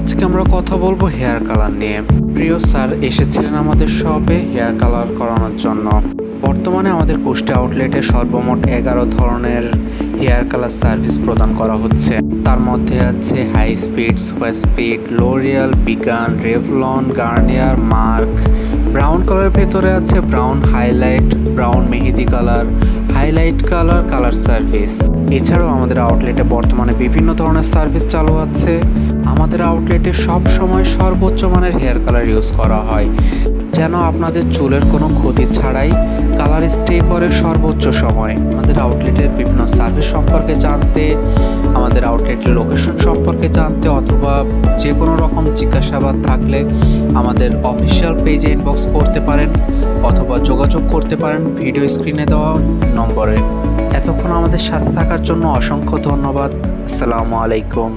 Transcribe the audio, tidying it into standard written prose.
আজকে আমরা কথা বলবো হেয়ার কালার নিয়ে। প্রিয় স্যার এসেছিলেন আমাদের শপে হেয়ার কালার করানোর জন্য। বর্তমানে আমাদের কুষ্টিয়া আউটলেটে সর্বমোট 11 ধরনের হেয়ার কালার সার্ভিস প্রদান করা হচ্ছে। তার মধ্যে আছে high speed, super speed, L'Oreal, বিগান, রেভলন, গার্নিয়ার, মার্ক। ব্রাউন কালারের ভেতরে আছে brown highlight, brown mehndi colour, highlight colour, colour service. এছাড়াও আমাদের আউটলেটে বর্তমানে বিভিন্ন ধরনের সার্ভিস চালু আছে। আমাদের আউটলেটে সব সময় সর্বোচ্চ মানের হেয়ার কালার ইউজ করা হয়, যেন আপনাদের চুলের কোনো ক্ষতি ছাড়াই কালার স্টে করে সর্বোচ্চ সময়। আমাদের আউটলেটের বিভিন্ন সার্ভিস সম্পর্কে জানতে, আমাদের আউটলেটের লোকেশন সম্পর্কে জানতে অথবা যে কোনো রকম জিজ্ঞাসাবাদ থাকলে আমাদের অফিসিয়াল পেজে ইনবক্স করতে পারেন অথবা যোগাযোগ করতে পারেন ভিডিও স্ক্রিনে দেওয়া নম্বরে। এতক্ষণ আমাদের সাথে থাকার জন্য অসংখ্য ধন্যবাদ। আসসালামু আলাইকুম।